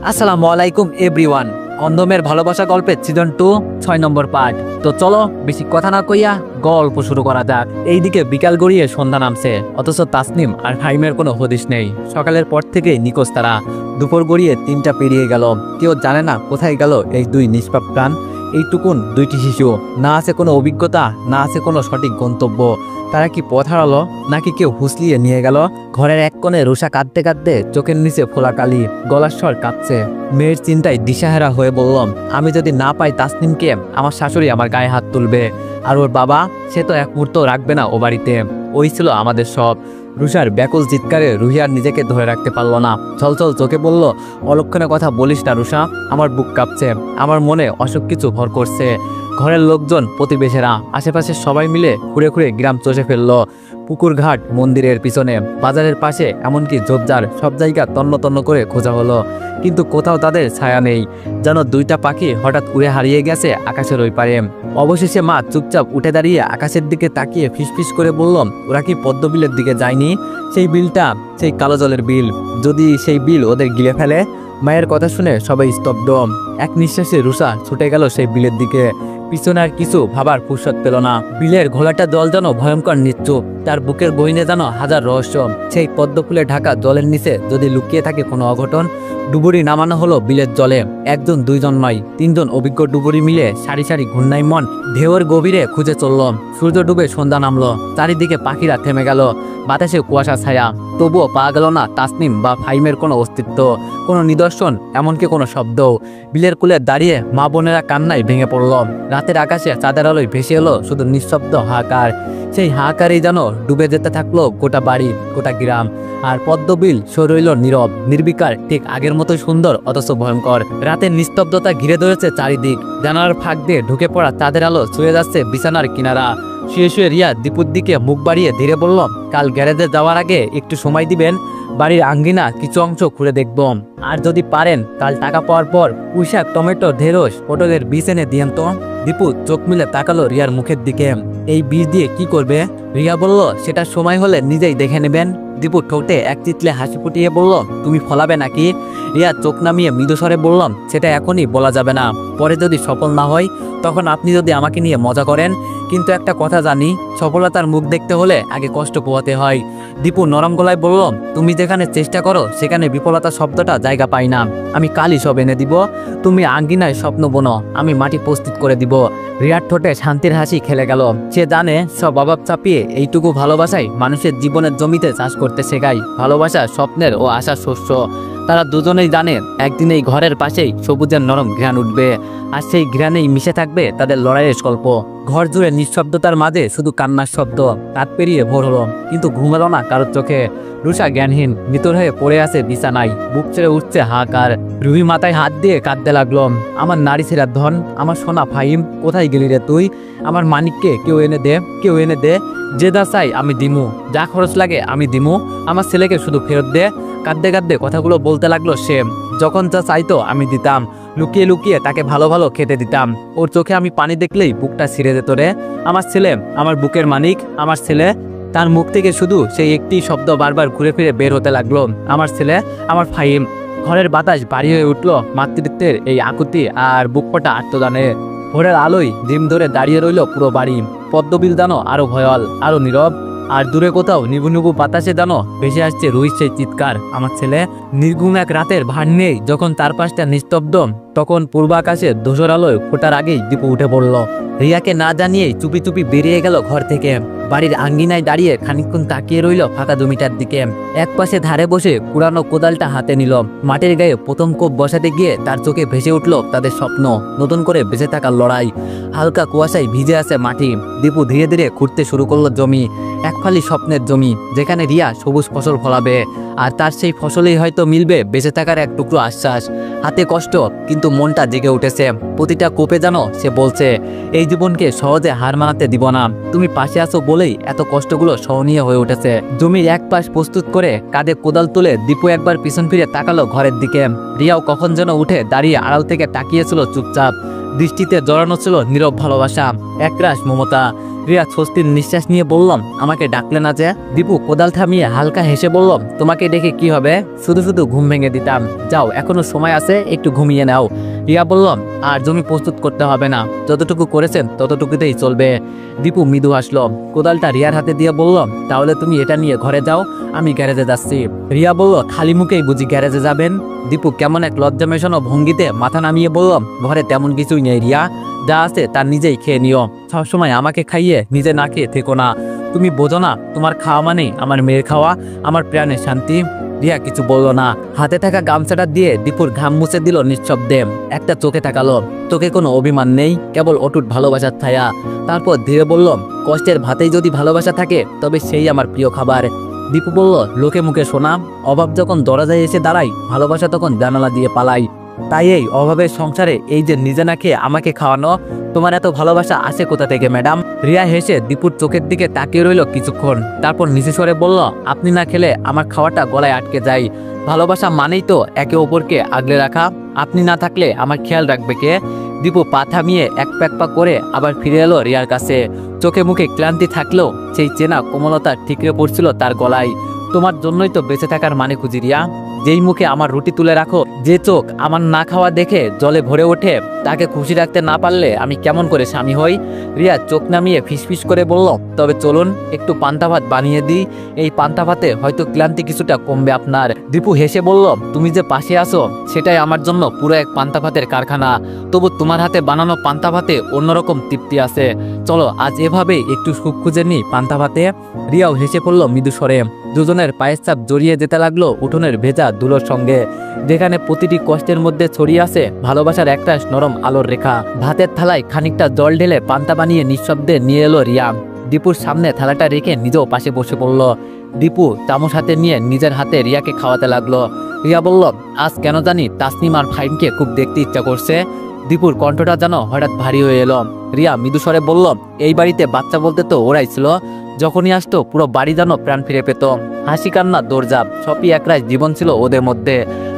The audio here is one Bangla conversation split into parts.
আসসালামু আলাইকুম এভরিওয়ান। অন্ধমের ভালোবাসা গল্পের সিজন 2 6 নম্বর পার্ট। তো চলো বেশি কথা না কইয়া গল্প শুরু করা যাক। এইদিকে বিকাল গড়িয়ে সন্ধ্যা নামছে, অথচ তাসনিম আর ফাহিমের কোনো হদিশ নেই। সকালের পর থেকেই নিখোঁজ তারা। দুপুর গড়িয়ে 3টা পেরিয়ে গেল, কেউ জানে না কোথায় গেল এই দুই নিষ্পাপ প্রাণ। এইটুকুন দুইটি শিশু, না আছে কোনো অভিজ্ঞতা, না আছে কোনো সঠিক গন্তব্য। তারা কি পথ হারালো, নাকি কেউ হুঁসলিয়ে নিয়ে গেল? ঘরের এক কোণে রুষা কাঁদতে কাঁদতে চোখের নিচে ফোলা কালি, গলার স্বর কাঁপছে। মেয়ের চিন্তায় দিশাহারা হয়ে বললাম, আমি যদি না পাই তাসনিমকে, আমার শাশুড়ি আমার গায়ে হাত তুলবে। আর ওর বাবা, সে তো এক মুহূর্ত রাখবে না ও বাড়িতে। ওই ছিল আমাদের সব। রুষার ব্যাকুল চিৎকারে রুহিয়ার নিজেকে ধরে রাখতে পারলো না। ছলছল চোখে বলল, অলক্ষণে কথা বলিস না রুষা, আমার বুক কাঁপছে, আমার মনে অসুখ কিছু ভর করছে। ঘরের লোকজন, প্রতিবেশীরা, আশেপাশে সবাই মিলে ঘুরে ঘুরে গ্রাম চষে ফেললো। পুকুরঘাট, মন্দিরের পিছনে, বাজারের পাশে, এমনকি ঝোপঝাড়, সব জায়গা তন্ন তন্ন করে খোঁজা হলো, কিন্তু কোথাও তাদের ছায়া নেই। যেন দুইটা পাখি হঠাৎ উড়ে হারিয়ে গেছে আকাশের ওই পারে। অবশেষে মা চুপচাপ উঠে দাঁড়িয়ে আকাশের দিকে তাকিয়ে ফিসফিস করে বললাম, ওরা কি পদ্মবিলের দিকে যায়নি? সেই বিলটা, সেই কালো জলের বিল, যদি সেই বিল ওদের গিলে ফেলে? মায়ের কথা শুনে সবাই স্তব্ধ। এক নিঃশ্বাসে রুষা ছুটে গেল সেই বিলের দিকে। পিছনে আর কিছু ভাবার ফুরসত পেল না। বিলের ঘোলাটা জল যেন ভয়ঙ্কর নিশ্চুপ, তার বুকের গহীনে যেন হাজার রহস্য। সেই পদ্ম ফুলে ঢাকা জলের নিচে যদি লুকিয়ে থাকে কোনো অঘটন। ডুবুরি নামানো হলো বিলের জলে। একজন, দুইজন নয়, 3জন অভিজ্ঞ ডুবুরি মিলে সারি সারি ঘূর্ণায়মান ঢেউয়ের গভীরে খুঁজে চলল। সূর্য ডুবে সন্ধ্যা নামলো, চারিদিকে পাখিরা থেমে গেল, বাতাসে কুয়াশা ছায়া। তবুও পাওয়া গেল না তাসনিম বা ফাহিমের কোনো অস্তিত্ব, কোনো নিদর্শন, এমনকি কোনো শব্দ। বিলের কূলে দাঁড়িয়ে মা বোনেরা কান্নায় ভেঙে পড়ল। রাতের আকাশে চাঁদের আলোয় ভেসে এলো শুধু নিঃশব্দ হাহাকার। সেই হাহাকারেই যেন ডুবে যেতে থাকলো গোটা বাড়ি, গোটা গ্রাম। আর পদ্মবিল সরে রইল নীরব, নির্বিকার, ঠিক আগের মতো সুন্দর অথচ ভয়ঙ্কর। রাতের নিস্তব্ধতা ঘিরে ধরেছে চারিদিক। জানালার ফাঁক দিয়ে ঢুকে পড়া চাঁদের আলো ছুঁয়ে যাচ্ছে বিছানার কিনারা। শুয়ে শুয়ে রিয়া দীপুর দিকে মুখ বাড়িয়ে ধীরে বলল, কাল গ্যারেজে যাওয়ার আগে একটু সময় দিবেন, বাড়ির আঙ্গিনা কিছু অংশ ঘুরে দেখব। আর যদি পারেন কাল টাকা পাওয়ার পর পুঁইশাক, টমেটো, ঢেঁড়স, পটলের বীজ এনে দিয়েন তো। দীপু চোখ মিলে তাকালো রিয়ার মুখের দিকে। এই বীজ দিয়ে কি করবে? রিয়া বলল, সেটা সময় হলে নিজেই দেখে নেবেন। দীপু ঠোঁটে এক চিতলে হাসি ফুটিয়ে বলল, তুমি ফলাবে নাকি? রিয়া চোখ নামিয়ে মৃদুস্বরে বললাম, সেটা এখনই বলা যাবে না, পরে যদি সফল না হয় তখন আপনি যদি আমাকে নিয়ে মজা করেন। কিন্তু একটা কথা জানি, সফলতার মুখ দেখতে হলে আগে কষ্ট পোহাতে হয়। দীপু নরম গলায় বলল, তুমি যেখানে চেষ্টা করো সেখানে বিফলতা শব্দটা জায়গা পাই না। আমি কালই সব এনে দিব, তুমি আঙ্গিনায় স্বপ্ন বোনো, আমি মাটি প্রস্তুত করে দিব। রিয়ার ঠোঁটে শান্তির হাসি খেলে গেল। সে জানে সব অভাব চাপিয়ে এইটুকু ভালোবাসায় মানুষের জীবনের জমিতে চাষ করতে শেখায়। ভালোবাসা স্বপ্নের ও আশার শস্য। তারা দুজনেই জানে একদিন এই ঘরের পাশেই সবুজের নরম ঘ্রাণ উঠবে, আর সেই ঘ্রাণেই মিশে থাকবে তাদের লড়াইয়ের গল্প। ঘর জুড়ে নিঃশব্দতার মাঝে শুধু কান্নার শব্দ। রাত পেরিয়ে ভোর হলো, কিন্তু ঘুম এলো না কারোর চোখে। রুষা জ্ঞানহীন মৃতর হয়ে পড়ে আছে বিছানায়, বুক ছেড়ে উঠছে হাহাকার। রুহি মাথায় হাত দিয়ে কাঁদতে লাগলো, আমার নারী ছেঁড়া ধন, আমার সোনা ফাহিম, কোথায় গেলি রে তুই? আমার মানিককে কেউ এনে দে, কেউ এনে দে। যে যা চাই আমি দিমু, যা খরচ লাগে আমি দিমু, আমার ছেলেকে শুধু ফেরত দে। কাঁদতে কাঁদতে কথাগুলো বলতে লাগলো সে। যখন যা চাইতো আমি দিতাম, লুকিয়ে লুকিয়ে তাকে ভালো ভালো খেতে দিতাম। ওর চোখে আমি পানি দেখলেই বুকটা ছিঁড়ে যেত রে। আমার ছেলে, আমার বুকের মানিক, আমার ছেলে। তার মুখ থেকে শুধু সেই একটি শব্দ বারবার ঘুরে ফিরে বের হতে লাগলো, আমার ছেলে, আমার ফাহিম। ঘরের বাতাস ভারী হয়ে উঠলো মাতৃত্বের এই আকুতি আর বুকপটা আত্মদানে। ভোরের আলোয় ডিম ধরে দাঁড়িয়ে রইল পুরো বাড়ি। পদ্মবিল দানো আরো ভয়াল, আরো নীরব। আর দূরে কোথাও নিবু নিবু বাতাসে জানো ভেসে আসছে রুহির সেই চিৎকার, আমার ছেলে। নির্ঘুম এক রাতের ভার নেই যখন তার পাশটা নিস্তব্ধ, তখন পূর্বাকাশে ধূসর আলোয় ফোটার আগেই দীপু উঠে পড়ল। রিয়াকে না জানিয়েই চুপি চুপি বেরিয়ে গেল ঘর থেকে। বাড়ির আঙ্গিনায় দাঁড়িয়ে খানিকক্ষণ তাকিয়ে রইল ফাঁকা জমিটার দিকে। এক পাশে ধারে বসে পুরানো কোদালটা হাতে নিল। মাটির গায়ে প্রথম কোপ বসাতে গিয়ে তার চোখে ভেসে উঠল তাদের স্বপ্ন, নতুন করে বেঁচে থাকার লড়াই। হালকা কুয়াশায় ভিজে আছে মাটি। দীপু ধীরে ধীরে ঘুরতে শুরু করলো জমি, এক ফালি স্বপ্নের জমি, যেখানে রিয়া সবুজ ফসল ফলাবে। আর তার সেই ফসলেই হয়তো মিলবে বেঁচে থাকার এক টুকরো আশ্বাস। হাতে কষ্ট, কিন্তু মনটা জেগে উঠেছে। প্রতিটা কোপে জানো সে বলছে, এই জীবনকে সহজে হার মানাতে দিব না। তুমি পাশে আছো বলেই এত কষ্টগুলো সহনীয় হয়ে উঠেছে। জমির এক পাশ প্রস্তুত করে কাঁধে কোদাল তুলে দীপু একবার পিছন ফিরে তাকালো ঘরের দিকে। রিয়াও কখন যেন উঠে দাঁড়িয়ে আড়াল থেকে তাকিয়েছিল চুপচাপ। দৃষ্টিতে জড়ানো ছিল নীরব ভালোবাসা, একরাশ মমতা। রিয়া স্বস্তির নিঃশ্বাস নিয়ে বললাম, আমাকে ডাকলে না যে? দীপু কোদাল থামিয়ে হালকা হেসে বলল, তোমাকে ডেকে কি হবে, শুধু শুধু ঘুম ভেঙে দিতাম। যাও, এখনো সময় আছে, একটু ঘুমিয়ে নাও। রিয়া বললাম, আর জমি প্রস্তুত করতে হবে না, যতটুকু করেছেন ততটুকুতেই চলবে। দীপু মৃদু হাসলো, কোদালটা রিয়ার হাতে দিয়ে বলল, তাহলে তুমি এটা নিয়ে ঘরে যাও, আমি গ্যারেজে যাচ্ছি। রিয়া বলল, খালি মুখেই বুঝি গ্যারেজে যাবেন? দীপু কেমন এক লজ্জা মেশানো ভঙ্গিতে মাথা নামিয়ে বলল, ঘরে তেমন কিছুই নেই রিয়া, যা আছে তার নিজেই খেয়ে নিও। সবসময় আমাকে খাইয়ে নিজে না খেয়ে থেকো না। তুমি বোঝো না, তোমার খাওয়া মানে আমার মেয়ের খাওয়া, আমার প্রাণের শান্তি। রিয়া কিছু বলল না। হাতে থাকা গামছাটা দিয়ে দীপুর ঘাম মুছে দিল নিঃশব্দে। একটা চোখে তাকালো, চোখে কোনো অভিমান নেই, কেবল অটুট ভালোবাসার ছায়া। তারপর ধীরে বলল, কষ্টের ভাতেই যদি ভালোবাসা থাকে তবে সেই আমার প্রিয় খাবার। দীপু বলল, লোকে মুখে শোনা, অভাব যখন দরজায় এসে দাঁড়ায়, ভালোবাসা তখন জানালা দিয়ে পালায়। তাই এই অভাবের সংসারে এই যে নিজে না খেয়ে আমাকে খাওয়ানো, তোমার এত ভালোবাসা আসে কোথা থেকে ম্যাডাম? রিয়া হেসে দীপুর চোখের দিকে তাকিয়ে রইল কিছুক্ষণ, তারপর নিচে সরে বলল, আপনি না খেলে আমার খাওয়াটা গলায় আটকে যায়। ভালোবাসা মানেই তো একে অপরকে আগলে রাখা, আপনি না থাকলে আমার খেয়াল রাখবে কে? দীপু পা থামিয়ে এক পা করে আবার ফিরে এলো রিয়ার কাছে। চোখে মুখে ক্লান্তি থাকলেও সেই চেনা কোমলতা ঠিকরে পড়ছিল তার গলায়। তোমার জন্যই তো বেঁচে থাকার মানে খুঁজি রিয়া। যেই মুখে আমার রুটি তুলে রাখো, যে চোখ আমার না খাওয়া দেখে জলে ভরে ওঠে, তাকে খুশি রাখতে না পারলে আমি কেমন করে স্বামী হই? রিয়া চোখ নামিয়ে ফিসফিস করে বলল, তবে চলুন একটু পান্তা ভাত বানিয়ে দিই, এই পান্তা ভাতে হয়তো ক্লান্তি কিছুটা কমবে আপনার। দীপু হেসে বলল, তুমি যে পাশে আসো সেটাই আমার জন্য পুরো এক পান্তা ভাতের কারখানা। তবু তোমার হাতে বানানো পান্তা ভাতে অন্যরকম তৃপ্তি আছে। চলো আজ এভাবে একটু সুখ খুঁজে নিই পান্তা ভাতে। রিয়াও হেসে পড়ল মৃদু স্বরে। দুজনের পায়ের চাপ জড়িয়ে যেতে লাগলো উঠোনের ভেজা ধুলোর সঙ্গে, যেখানে প্রতিটি কষ্টের মধ্যে ছড়িয়ে আছে ভালোবাসার একটা নরম আলোর রেখা। ভাতের থালায় খানিকটা জল ঢেলে পান্তা বানিয়ে নিঃশব্দে নিয়ে এলো রিয়া। দীপুর সামনে থালাটা রেখে নিজেও পাশে বসে পড়ল। দীপু চামচ হাতে নিয়ে নিজের হাতে রিয়াকে খাওয়াতে লাগলো। রিয়া বলল, আজ কেন জানি তাসনিম আর ফাইমকে খুব দেখতে ইচ্ছা করছে। দীপুর কণ্ঠটা যেন হঠাৎ ভারী হয়ে এলো। রিয়া মৃদু স্বরে বলল, এই বাড়িতে বাচ্চা বলতে তো ওরাই ছিল, যখনই আসতো পুরো বাড়ি যেন প্রাণ ফিরে পেত। হাসি কান্না দৌড়ঝাঁপ সবই একরাশ জীবন ছিল ওদের মধ্যে।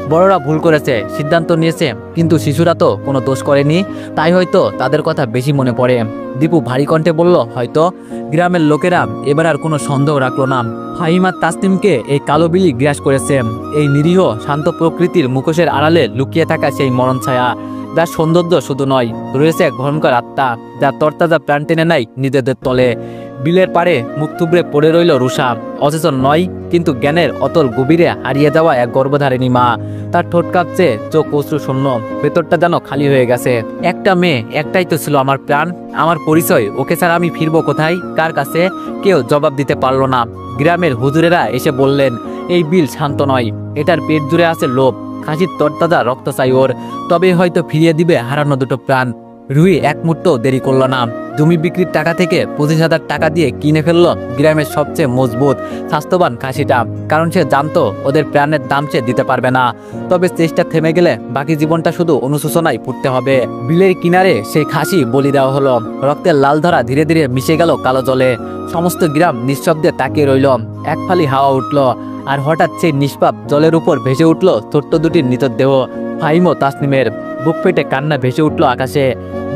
বড়রা ভুল করেছে, সিদ্ধান্ত নিয়েছে, কিন্তু শিশুরা তো কোনো দোষ করেনি, তাই হয়তো তাদের কথা বেশি মনে পড়ে। দীপু ভারী কণ্ঠে বলল, হয়তো। গ্রামের লোকেরা এবার আর কোনো সন্দেহ রাখলো না। ফাহিমা তাসনিমকে এই কালো বিলি গ্রাস করেছে। এই নিরীহ শান্ত প্রকৃতির মুখোশের আড়ালে লুকিয়ে থাকা সেই মরণ ছায়া, যার সৌন্দর্য শুধু নয়, রয়েছে এক ভয়ঙ্কর আত্মা, যা তরতাজা প্রাণ টেনে নেয় নিজেদের তলে। বিলের পারে মুখ থুবড়ে পড়ে রইল রুষা, অচেতন নয় কিন্তু জ্ঞানের অতল গভীরে হারিয়ে যাওয়া এক গর্ভধারিণী মা। তার ঠোঁট কাঁপছে, চোখ অশ্রু শূন্য, ভেতরটা যেন খালি হয়ে গেছে। একটা মেয়ে, একটাই তো ছিল আমার প্রাণ, আমার পরিচয়, ওকে ছাড়া আমি ফিরবো কোথায়, কার কাছে? কেউ জবাব দিতে পারল না। গ্রামের হুজুরেরা এসে বললেন, এই বিল শান্ত নয়, এটার পেট জুড়ে আছে লোভ, খাসির তরতাজা রক্ত চাই ওর, তবে হয়তো ফিরিয়ে দিবে হারানো দুটো প্রাণ। রুহি এক মুহূর্ত দেরি করল না। জমি বিক্রির টাকা থেকে 25,000 টাকা দিয়ে কিনে ফেললো গ্রামের সবচেয়ে মজবুত স্বাস্থ্যবান খাসিটা, কারণ সে জানতো ওদের প্রাণের দাম সে দিতে পারবে না। তবে চেষ্টা থেমে গেলে বাকি জীবনটা শুধু অনুশোচনায় পড়তে হবে। বিলের কিনারে সেই খাসি বলি দেওয়া হলো। রক্তের লাল ধারা ধীরে ধীরে মিশে গেল কালো জলে। সমস্ত গ্রাম নিঃশব্দে তাকিয়ে রইল। এক ফালি হাওয়া উঠল, আর হঠাৎ সেই নিষ্পাপ জলের উপর ভেসে উঠল ছোট্ট দুটির মৃতদেহ, ফাহিম ও তাসনিমের। বুক ফেটে কান্না ভেসে উঠল আকাশে।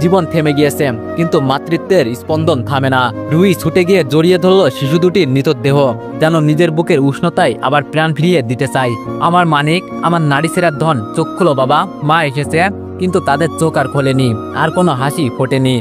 জীবন থেমে গিয়েছে, কিন্তু মাতৃত্বের স্পন্দন থামে না। রুহি ছুটে গিয়ে জড়িয়ে ধরল শিশু দুটির মৃতদেহ, যেন নিজের বুকের উষ্ণতায় আবার প্রাণ ফিরিয়ে দিতে চায়। আমার মানিক, আমার নারী সেরার ধন, চোখ খুলো বাবা, মা এসেছে। কিন্তু তাদের চোখ আর খোলেনি, আর কোনো হাসি ফোটেনি।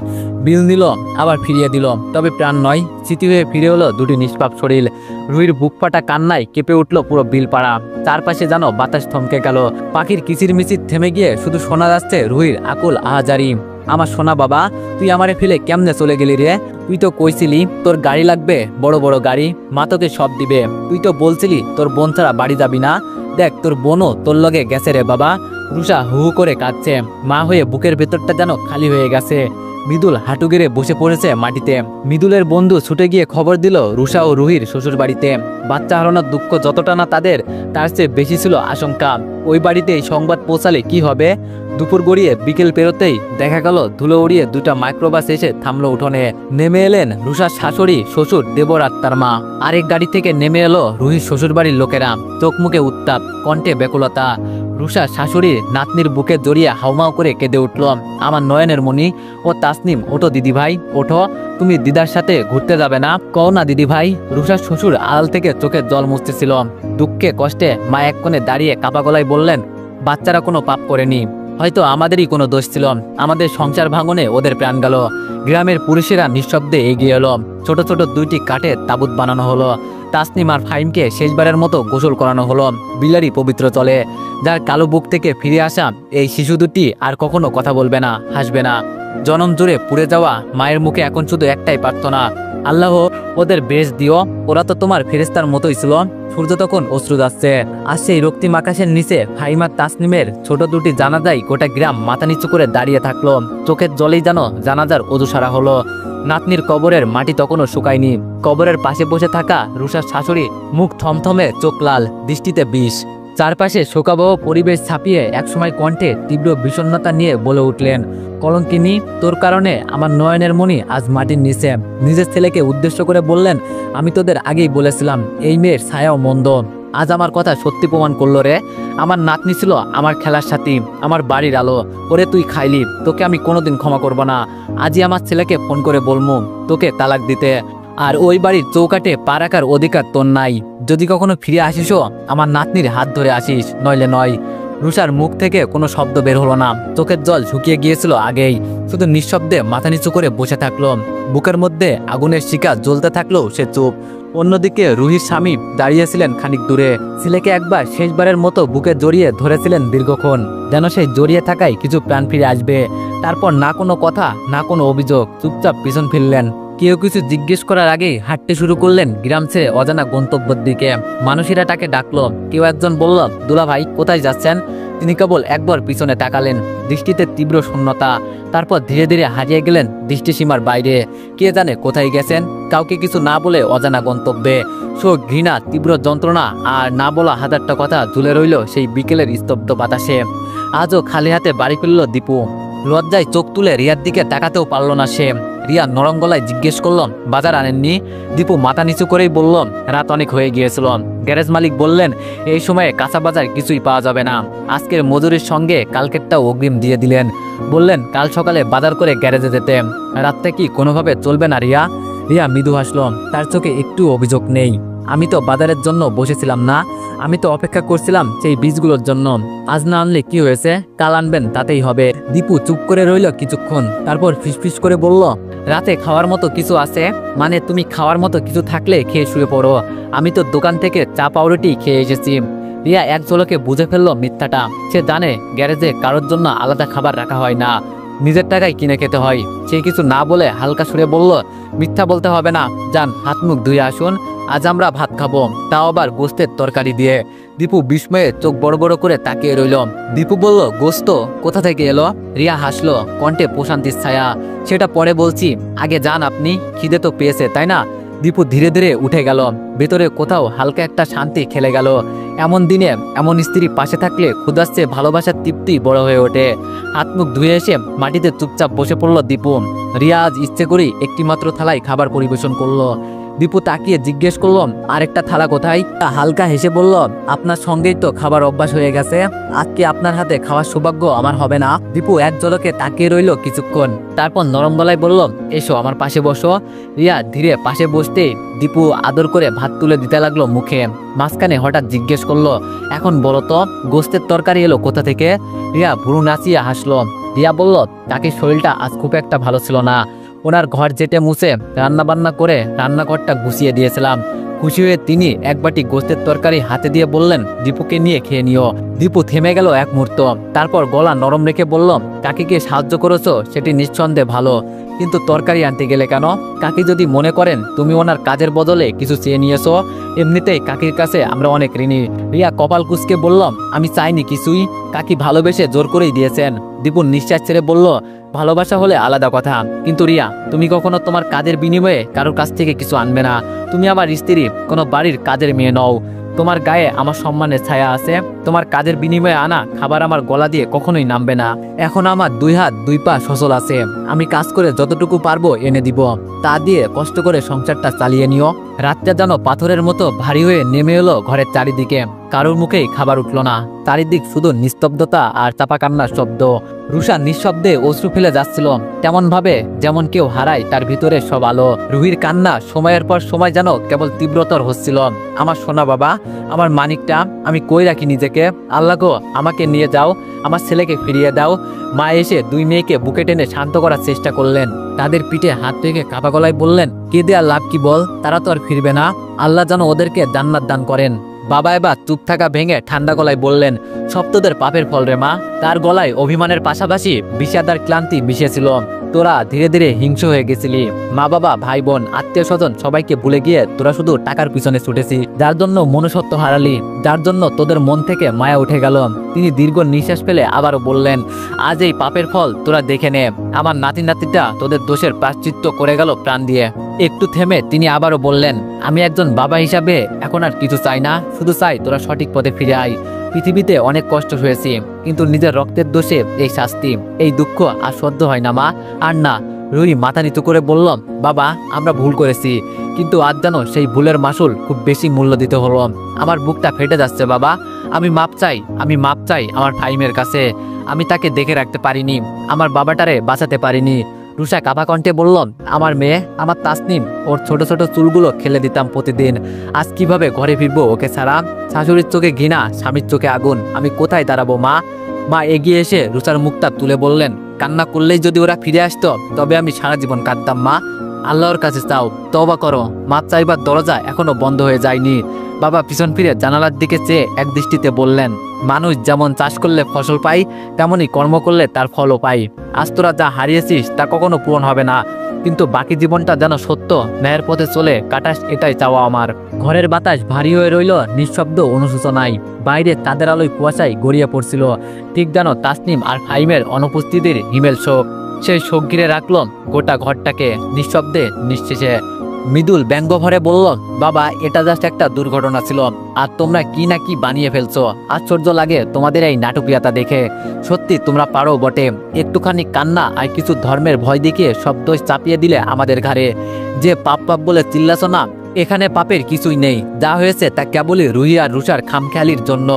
বিল নিল, আবার ফিরিয়ে দিল, তবে প্রাণ নয়। স্মৃতি হয়ে ফিরে হলো দুটি নিষ্পাপ শরীর। রুহির বুক ফাটা কান্নায় কেঁপে উঠল পুরো বিলপাড়া। চারপাশে যেন বাতাস থমকে গেল। পাখির কিচির মিচির থেমে গিয়ে শুধু শোনা যাচ্ছে রুহির আকুল আহাজারি। আমার সোনা বাবা, তুই আমারে ফেলে কেমনে চলে গেলি রে? তুই তো কইছিলি তোর গাড়ি লাগবে, বড় বড় গাড়ি, মা তোকে সব দিবে। তুই তো বলছিলি তোর বোন ছাড়া বাড়ি যাবি না। দেখ তোর বোনও তোর লগে গেছে রে বাবা। রুষা হু হু করে কাঁদছে। মা হয়ে বুকের ভেতরটা যেন খালি হয়ে গেছে। মৃদুল হাঁটু গেড়ে বসে পড়েছে মাটিতে। মৃদুলের বন্ধু ছুটে গিয়ে খবর দিল রুষা ও রুহির শ্বশুর বাড়িতে। বাচ্চা হারানোর দুঃখ যতটা না তাদের, তার চেয়ে বেশি ছিল আশঙ্কা, ওই বাড়িতে এই সংবাদ পৌঁছালে কি হবে। দুপুর গড়িয়ে বিকেল পেরোতেই দেখা গেল ধুলো উড়িয়ে দুটা মাইক্রোবাস এসে থামলো উঠোনে। নেমে এলেন রুষার শাশুড়ি, শ্বশুর, দেবর আর তার মা। আরেক গাড়ি থেকে নেমে এলো রুহির শ্বশুর বাড়ির লোকেরা। চোখ মুখে উত্তাপ, কণ্ঠে ব্যাকুলতা। রুষা শাশুড়ি নাতনির বুকে জড়িয়ে হাউমাউ করে কেঁদে উঠল। আমার নয়নের মণি ও তাসনিম, ওঠো দিদি ভাই, ওঠো, তুমি দিদার সাথে ঘুরতে যাবে না? কও না দিদি ভাই। রুষার শ্বশুর আড়াল থেকে চোখের জল মুছতেছিল। দুঃখে কষ্টে মা এক কোণে দাঁড়িয়ে কাপা গলায় বললেন, বাচ্চারা কোনো পাপ করেনি, হয়তো আমাদেরই কোনো দোষ ছিল। আমাদের সংসার ভাঙনে ওদের প্রাণ গেল। গ্রামের পুরুষেরা নিঃশব্দে এগিয়ে এলো। ছোট ছোট দুইটি কাঠের তাবুত বানানো হলো। তাসনিম আর ফাহিমকে শেষবারের মতো গোসল করানো হলো বিলারি পবিত্র চলে। যার কালো বুক থেকে ফিরে আসা এই শিশু দুটি আর কখনো কথা বলবে না, হাসবে না। জনম জুড়ে পুড়ে যাওয়া মায়ের মুখে এখন শুধু একটাই প্রার্থনা, আল্লাহ ওদের বেশ দিও, ওরা তো তোমার ফেরেশতার মতোই ছিল। সূর্য তখন অশ্রু যাচ্ছে। আর সেই রক্তিম আকাশের নিচে ফাহিমা তাসনিমের ছোট দুটি জানাজাই গোটা গ্রাম মাথা নিচু করে দাঁড়িয়ে থাকলো। চোখের জলেই যেন জানাজার অজু সারা হলো। নাতনির কবরের মাটি তখনও শুকায়নি। কবরের পাশে বসে থাকা রুষার শাশুড়ি মুখ থমথমে, চোখ লাল, দৃষ্টিতে বিষ। চারপাশে শোকাবহ পরিবেশ ছাপিয়ে একসময় কণ্ঠে তীব্র বিষণ্ণতা নিয়ে বলে উঠলেন, কলঙ্কিনী, তোর কারণে আমার নয়নের মণি আজ মাটির নিচে। নিজের ছেলেকে উদ্দেশ্য করে বললেন, আমি তোদের আগেই বলেছিলাম এই মেয়ের ছায়াও মন্দ। আজ আমার কথা সত্যি প্রমাণ করলো রে। আমার নাতনি ছিল আমার খেলার সাথী, আমার বাড়ির আলো। ওরে তুই খাইলি, তোকে আমি কোনোদিন ক্ষমা করব না। আজই আমার ছেলেকে ফোন করে বলবো তোকে তালাক দিতে। আর ওই বাড়ির চৌকাটে পা রাখার অধিকার তোর নাই। যদি কখনো ফিরে আসিসও আমার নাতনির হাত ধরে আসিস, নইলে নয়। রুষার মুখ থেকে কোনো শব্দ বের হলো না। চোখের জল শুকিয়ে গিয়েছিল আগেই। শুধু নিঃশব্দে মাথা নিচু করে বসে থাকলো। বুকের মধ্যে আগুনের শিখা জ্বলতে থাকলেও সে চুপ। অন্যদিকে রুহির স্বামী দাঁড়িয়েছিলেন খানিক দূরে। ছেলেকে একবার শেষবারের মতো বুকে জড়িয়ে ধরেছিলেন দীর্ঘক্ষণ, যেন সেই জড়িয়ে থাকায় কিছু প্রাণ ফিরে আসবে। তারপর না কোনো কথা, না কোনো অভিযোগ, চুপচাপ পিছন ফিরলেন। কেউ কিছু জিজ্ঞেস করার আগেই হাঁটতে শুরু করলেন গ্রাম ছেড়ে অজানা গন্তব্যের দিকে। মানুষেরা তাকে ডাকলো। কেউ একজন বলল, দুলা ভাই কোথায় যাচ্ছেন? তিনি কেবল একবার পিছনে তাকালেন, দৃষ্টিতে তীব্র শূন্যতা। তারপর ধীরে ধীরে হারিয়ে গেলেন দৃষ্টিসীমার বাইরে। কে জানে কোথায় গেছেন। কাউকে কিছু না বলে অজানা গন্তব্যে। শোক, ঘৃণা, তীব্র যন্ত্রণা আর না বলা হাজারটা কথা ঝুলে রইল সেই বিকেলের স্তব্ধ বাতাসে। আজও খালি হাতে বাড়ি ফিরল দীপু। লজ্জায় চোখ তুলে রিয়ার দিকে তাকাতেও পারল না সে। রিয়া নরম গলায় জিজ্ঞেস করল, বাজার আনেননি? দীপু মাথা নিচু করেই বলল, রাত অনেক হয়ে গিয়েছিল। গ্যারেজ মালিক বললেন, এই সময়ে কাঁচা বাজার কিছুই পাওয়া যাবে না। আজকের মজুরির সঙ্গে কালকেরটাও অগ্রিম দিয়ে দিলেন। বললেন কাল সকালে বাজার করে গ্যারেজে যেতে। রাতটা কি কোনোভাবে চলবে না রিয়া? রিয়া মৃদু হাসল। তার চোখে একটু অভিযোগ নেই। আমি তো বাজারের জন্য বসেছিলাম না, আমি তো অপেক্ষা করছিলাম সেই বীজগুলোর জন্য। আজ না আনলে কি হয়েছে, কাল আনবেন, তাতেই হবে। দীপু চুপ করে রইল কিছুক্ষণ, তারপর ফিসফিস করে বলল, রাতে খাওয়ার মতো কিছু আছে? মানে তুমি খাওয়ার মতো কিছু থাকলে খেয়ে শুয়ে পড়ো। আমি তো দোকান থেকে চা পাউরুটি খেয়ে এসেছি। রিয়া এক ঝলকে বুঝে ফেলল মিথ্যাটা। সে জানে গ্যারেজে কারোর জন্য আলাদা খাবার রাখা হয় না, নিজের টাকায় কিনে খেতে হয়। সে কিছু না বলে হালকা সুরে বলল, মিথ্যা বলতে হবে না, যান হাত মুখ ধুয়ে আসুন, আজ আমরা ভাত খাবো, তাও আবার গোস্তের তরকারি দিয়ে। দীপু বিস্ময়ে চোখ বড় বড় করে তাকিয়ে রইল। দীপু বলল, গোস্ত কোথা থেকে এলো? রিয়া হাসলো, কণ্ঠে প্রশান্তির ছায়া। সেটা পরে বলছি, আগে যান আপনি, খিদে তো পেয়েছে তাই না? দীপু ধীরে ধীরে উঠে গেল। ভেতরে কোথাও হালকা একটা শান্তি খেলে গেল। এমন দিনে এমন স্ত্রী পাশে থাকলে ক্ষুধাচ্ছে ভালোবাসার তৃপ্তি বড় হয়ে ওঠে। হাত মুখ ধুয়ে এসে মাটিতে চুপচাপ বসে পড়ল দীপু। রিয়া আজ ইচ্ছে করেই একটি মাত্র থালায় খাবার পরিবেশন করলো। দীপু তাকিয়ে জিজ্ঞেস করল, আরেকটা থালা কোথায়? হালকা হেসে বলল, আপনার সঙ্গেই তো খাবার অভ্যাস হয়ে গেছে, আজকে আপনার হাতে খাওয়ার সৌভাগ্য আমার হবে না? দীপু এক ঝলকে তাকিয়ে রইল কিছুক্ষণ, তারপর নরম গলায় বলল, এসো আমার পাশে বসো। রিয়া ধীরে পাশে বসতে দীপু আদর করে ভাত তুলে দিতে লাগলো মুখে। মাঝখানে হঠাৎ জিজ্ঞেস করলো, এখন বলো তো গোস্তের তরকারি এলো কোথা থেকে? রিয়া ভুরু নাচিয়ে হাসলো। রিয়া বলল, তাকে শরীরটা আজ খুব একটা ভালো ছিল না, ওনার ঘর যেটে মুছে রান্না বান্না করে রান্নাঘরটা গুছিয়ে দিয়েছিলাম। খুশি হয়ে তিনি এক বাটি গোস্তের তরকারি হাতে দিয়ে বললেন, দীপুকে নিয়ে খেয়ে নিও। দীপু থেমে গেল এক মুহূর্ত, তারপর গলা নরম রেখে বলল, কাকিকে সাহায্য করেছো সেটি নিঃসন্দেহে ভালো, কিন্তু তরকারি আনতে গেলে কেন? কাকি যদি মনে করেন তুমি ওনার কাজের বদলে কিছু চেয়ে নিয়েছো, এমনিতেই কাকির কাছে আমরা অনেক ঋণী। রিয়া কপাল কুঁচকে বলল, আমি চাইনি কিছুই, কাকি ভালোবেসে জোর করেই দিয়েছেন। দীপু নিঃশ্বাস ছেড়ে বলল, ভালোবাসা হলে আলাদা কথা, কিন্তু রিয়া তুমি কখনো তোমার কাজের বিনিময়ে কারোর কাছ থেকে কিছু আনবে না। তুমি আমার স্ত্রী, কোনো বাড়ির কাজের মেয়ে নও। তোমার গায়ে আমার সম্মানের ছায়া আছে, তোমার কাজের বিনিময়ে আনা খাবার আমার গলা দিয়ে কখনোই নামবে না। এখন আমার 2 হাত 2 পা সচল আছে, আমি কাজ করে যতটুকু পারবো এনে দিব, তা দিয়ে কষ্ট করে সংসারটা চালিয়ে নিও। রাতটা যেন পাথরের মতো ভারী হয়ে নেমে এলো ঘরের চারিদিকে, কারোর মুখেই খাবার উঠল না। চারিদিক শুধু নিস্তব্ধতা আর চাপা কান্নার শব্দ। রুষা নিঃশব্দে অশ্রু ফেলে যাচ্ছিল, তেমন ভাবে যেমন কেউ হারায় তার ভিতরে সব আলো। রুহির কান্না সময়ের পর সময় যেন কেবল তীব্রতর হচ্ছিল। আমার সোনা বাবা, আমার মানিকটা, আমি কই রাখি নিজেকে? আল্লাহ গো, আমাকে নিয়ে যাও, আমার ছেলেকে ফিরিয়ে দাও। মা এসে 2 মেয়েকে বুকে টেনে শান্ত করার চেষ্টা করলেন। তাদের পিঠে হাত রেখে কাঁপা গলায় বললেন, কেঁদে আর লাভ কি বল, তারা তো আর ফিরবে না। আল্লাহ যেন ওদেরকে জান্নাত দান করেন। বাবা এবার চুপ থাকা ভেঙে ঠান্ডা গলায় বললেন, সব তোদের পাপের ফল রে মা। তার গলায় অভিমানের পাশাপাশি বিষাদার ক্লান্তি মিশেছিল। তোরা ধীরে ধীরে হিংস্র হয়ে গেছিলি। মা বাবা, ভাই বোন, আত্মীয় স্বজন সবাইকে ভুলে গিয়ে তোরা শুধু টাকার পিছনে ছুটেছি, যার জন্য মনুষ্যত্ব হারালি, যার জন্য তোদের মন থেকে মায়া উঠে গেল। তিনি দীর্ঘ নিঃশ্বাস ফেলে আবারও বললেন, আজ এই পাপের ফল তোরা দেখে নে। আমার নাতি নাতিটা তোদের দোষের প্রায়শ্চিত্ত করে গেল প্রাণ দিয়ে। একটু থেমে তিনি আবারও বললেন, আমি একজন বাবা হিসাবে এখন আর কিছু চাই না, শুধু চাই তোরা সঠিক পথে ফিরে আয়। পৃথিবীতে অনেক কষ্ট হয়েছি, কিন্তু নিজের রক্তের দোষে এই শাস্তি, এই দুঃখ আর সহ্য হয় না মা, আর না। রুহি মাথা নিচু করে বলল, বাবা আমরা ভুল করেছি, কিন্তু আজ যেন সেই ভুলের মাসুল খুব বেশি মূল্য দিতে হলো। আমার বুকটা ফেটে যাচ্ছে বাবা, আমি মাপ চাই, আমি মাপ চাই আমার ফাহিমের কাছে। আমি তাকে দেখে রাখতে পারিনি, আমার বাবাটারে বাঁচাতে পারিনি। রুষা কাঁপা কণ্ঠে বলল, আমার মেয়ে, আমার তাসনিম, ওর ছোট ছোট চুলগুলো খেলে দিতাম প্রতিদিন। আজ কিভাবে ঘরে ফিরবো ওকে ছাড়া? শাশুড়ির চোখে ঘৃণা, স্বামীর চোখে আগুন, আমি কোথায় দাঁড়াবো মা? মা এগিয়ে এসে রুষার মুখটা তুলে বললেন, কান্না করলেই যদি ওরা ফিরে আসতো তবে আমি সারা জীবন কাঁদতাম মা। আল্লাহর কাছে চাও, তওবা করো। মাপ চাইবার দরজা এখনো বন্ধ হয়ে যায়নি। বাবা পিছন ফিরে জানালার দিকে চেয়ে এক দৃষ্টিতে বললেন, মানুষ যেমন চাষ করলে ফসল পায়, তেমনই কর্ম করলে তার ফলও পায়। আজ তোরা যা হারিয়েছিস তা কখনো পূরণ হবে না, কিন্তু বাকি জীবনটা যেন সত্য ন্যায়ের পথে চলে কাটাস, এটাই চাওয়া আমার। ঘরের বাতাস ভারী হয়ে রইল নিঃশব্দ অনুশোচনায়। বাইরে তাদের আলোয় কুয়াশায় গড়িয়ে পড়ছিল, ঠিক যেন তাসনিম আর ফাহিমের অনুপস্থিতির হিমেল শোক। সেই শোক ঘিরে রাখল গোটা ঘরটাকে, নিঃশব্দে নিঃশেষে। মৃদুল ব্যঙ্গ ভরে বলল, বাবা এটা জাস্ট একটা দুর্ঘটনা ছিল, আর তোমরা কি না কি বানিয়ে ফেলছো। আশ্চর্য লাগে তোমাদের এই নাটকীয়তা দেখে। সত্যি তোমরা পারো বটে। একটুখানি কান্না আর কিছু ধর্মের ভয় দেখিয়ে সব দোষ চাপিয়ে দিলে আমাদের ঘাড়ে। যে পাপ পাপ বলে চিল্লাছো না, এখানে পাপের কিছুই নেই। যা হয়েছে তা কেবলই রুহি আর রুষার খামখেয়ালির জন্য।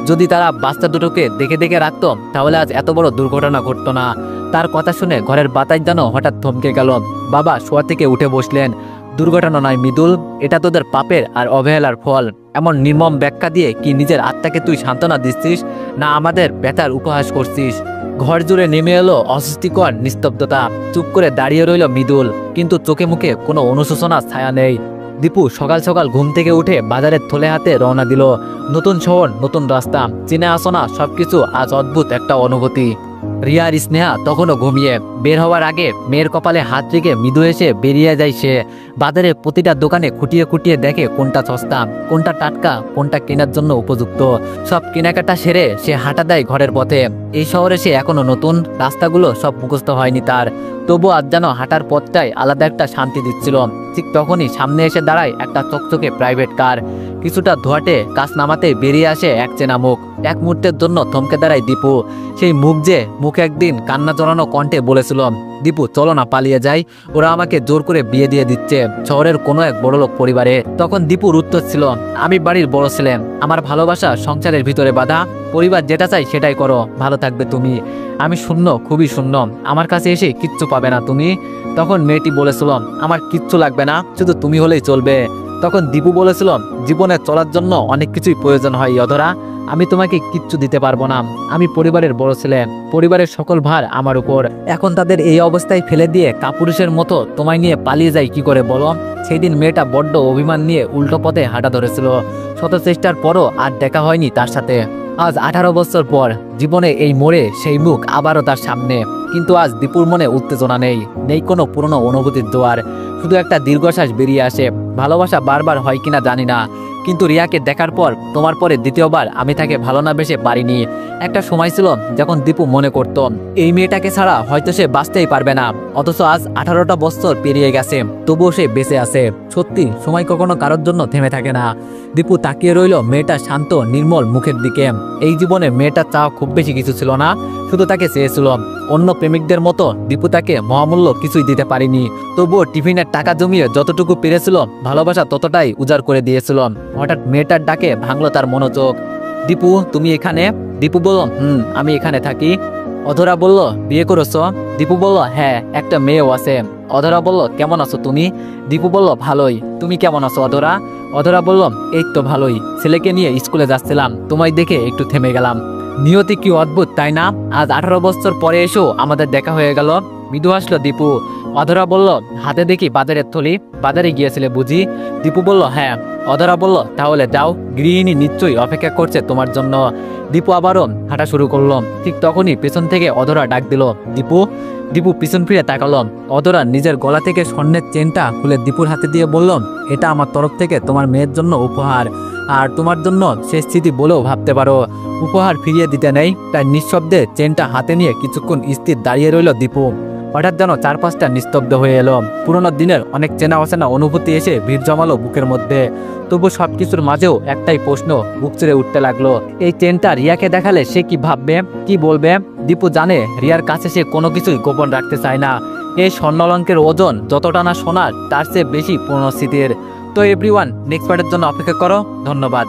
যদি তারা বাচ্চা দুটোকে দেখে দেখে রাখতো তাহলে আজ এত বড় দুর্ঘটনা ঘটতো না। তার কথা শুনে ঘরের বাতাস যেন হঠাৎ থমকে গেল। বাবা শোয়া থেকে উঠে বসলেন। দুর্ঘটনা নয় মৃদুল, এটা তোদের পাপের আর অবহেলার ফল। এমন নির্মম ব্যাখ্যা দিয়ে কি নিজের আত্মাকে তুই সান্ত্বনা দিচ্ছিস, না আমাদের ব্যথার উপহাস করছিস? ঘর জুড়ে নেমে এলো অস্বস্তিকর নিস্তব্ধতা। চুপ করে দাঁড়িয়ে রইল মৃদুল, কিন্তু চোখে মুখে কোনো অনুশোচনার ছায়া নেই। দীপু সকাল সকাল ঘুম থেকে উঠে বাজারের থলে হাতে রওনা দিল। নতুন শহর, নতুন রাস্তা, চিনে আসো না সবকিছু আজ অদ্ভুত একটা অনুভূতি। রিয়া আর স্নেহা তখনও ঘুমিয়ে। বের হওয়ার আগে মেয়ের কপালে হাত রেখে মৃদু এসে বেরিয়ে যায় সে। বাজারে প্রতিটা দোকানে খুঁটিয়ে খুঁটিয়ে দেখে কোনটা সস্তা, কোনটা টাটকা, কোনটা কেনার জন্য উপযুক্ত। সব কেনাকাটা সেরে সে হাঁটা দেয় ঘরের পথে। এই শহরে সে এখনো নতুন, রাস্তাগুলো সব মুখস্থ হয়নি তার। তবু আজ যেন হাঁটার পথটাই আলাদা একটা শান্তি দিচ্ছিল। ঠিক তখনই সামনে এসে দাঁড়ায় একটা চকচকে প্রাইভেট কার। কিছুটা ধোয়াটে কাজ নামাতে বেরিয়ে আসে এক চেনা মুখ। এক মুহূর্তের জন্য থমকে দাঁড়ায় দীপু। সেই মুখ যে মুখ একদিন কান্না জড়ানো কণ্ঠে বলেছিল, দীপু চলো না পালিয়ে যাই, ওরা আমাকে জোর করে বিয়ে দিয়ে দিচ্ছে শহরের কোনো এক বড়লোক পরিবারে। তখন দীপুর উত্তর ছিল, আমি বাড়ির বড় ছেলে, আমার ভালোবাসা সংসারের ভিতরে বাধা। পরিবার যেটা চাই সেটাই করো, ভালো থাকবে তুমি। আমি শূন্য, খুবই শূন্য, আমার কাছে এসে কিচ্ছু পাবে না তুমি। তখন মেয়েটি বলেছিল, আমার কিচ্ছু লাগবে না, শুধু তুমি হলেই চলবে। তখন দীপু বলেছিল, জীবনে চলার জন্য অনেক কিছুই প্রয়োজন হয় অধরা, আমি তোমাকে কিচ্ছু দিতে পারবো না। আমি পরিবারের বড় ছেলে, পরিবারের সকল ভার আমার উপর। এখন তাদের এই অবস্থায় ফেলে দিয়ে কাপুরুষের মতো তোমায় নিয়ে পালিয়ে যাই কি করে বলো? সেই দিন মেয়েটা বড্ড অভিমান নিয়ে উল্টো পথে হাঁটা ধরেছিল। শত চেষ্টার পরও আর দেখা হয়নি তার সাথে। আজ 18 বছর পর জীবনে এই মোড়ে সেই মুখ আবারও তার সামনে। কিন্তু আজ দীপুর মনে উত্তেজনা নেই, নেই কোনো পুরনো অনুভূতির জোয়ার। শুধু একটা দীর্ঘশ্বাস বেরিয়ে আসে, ভালোবাসা বারবার হয় কিনা জানি না, কিন্তু রিয়াকে দেখার পর তোমার পরে দ্বিতীয়বার আমি তাকে ভালো না বেসে পারিনি। একটা সময় ছিল যখন দীপু মনে করত এই মেয়েটাকে ছাড়া হয়তো সে বাঁচতেই পারবে না, অথচ আজ 18টা বছর পেরিয়ে গেছে, তবুও সে বেঁচে আছে। সত্যি সময় কখনো কারোর জন্য থেমে থাকে না। দীপু তাকিয়ে রইল মেয়েটা শান্ত নির্মল মুখের দিকে। এই জীবনে মেয়েটার চাওয়া খুব বেশি কিছু ছিল না, শুধু তাকে চেয়েছিল। অন্য প্রেমিকদের মতো দীপু তাকে মহামূল্য কিছুই দিতে পারিনি, তবুও টিফিনের টাকা জমিয়ে যতটুকু পেরেছিল ভালোবাসা ততটাই উজাড় করে দিয়েছিল। হঠাৎ মেয়েটার ডাকে ভাঙলো তার মনোযোগ। দীপু, তুমি এখানে? দীপু বলল, আমি এখানে থাকি। অধরা বলল, বিয়ে করেছ? দীপু বলল, হ্যাঁ, একটা মেয়েও আছে। অধরা বলল, কেমন আছো তুমি? দীপু বলল, ভালোই। তুমি কেমন আছো অধরা? অধরা বলল, এই তো ভালোই, ছেলেকে নিয়ে স্কুলে যাচ্ছিলাম, তোমায় দেখে একটু থেমে গেলাম। নিয়তি কি অদ্ভুত, তাই না? আজ 18 বছর পরে এসেও আমাদের দেখা হয়ে গেল। মৃদু হাসলো দীপু। অধরা বলল, হাতে দেখি বাজারের থলি, বাজারে গিয়েছিলে বুঝি? দীপু বলল, হ্যাঁ। অধরা বলল, তাহলে যাও, গৃহিণী নিশ্চয়ই অপেক্ষা করছে তোমার জন্য। দীপু আবারও হাঁটা শুরু করলো। ঠিক তখনই পেছন থেকে অধরা ডাক দিল, দীপু। দীপু পিছন ফিরে তাকালো। অধরা নিজের গলা থেকে স্বর্ণের চেনটা খুলে দীপুর হাতে দিয়ে বলল, এটা আমার তরফ থেকে তোমার মেয়ের জন্য উপহার, আর তোমার জন্য শেষ স্মৃতি বলেও ভাবতে পারো। উপহার ফিরিয়ে দিতে নেই, তাই নিঃশব্দে চেনটা হাতে নিয়ে কিছুক্ষণ স্থির দাঁড়িয়ে রইল দীপু। হঠাৎ যেন চারপাশটা নিস্তব্ধ হয়ে এলো। পুরোনো দিনের অনেক চেনা অচেনা অনুভূতি এসে ভিড় জমালো বুকের মধ্যে। তবু সবকিছুর মাঝেও একটাই প্রশ্ন বুক চিরে উঠতে লাগলো, এই চেনটা রিয়াকে দেখালে সে কি ভাববে, কি বলবে? দীপু জানে রিয়ার কাছে সে কোনো কিছুই গোপন রাখতে চায় না। এই স্বর্ণলঙ্কের ওজন যতটা না সোনার, তার চেয়ে বেশি পুরনো স্মৃতির। তো এভরিওয়ান, নেক্সট পার্টের জন্য অপেক্ষা করো। ধন্যবাদ।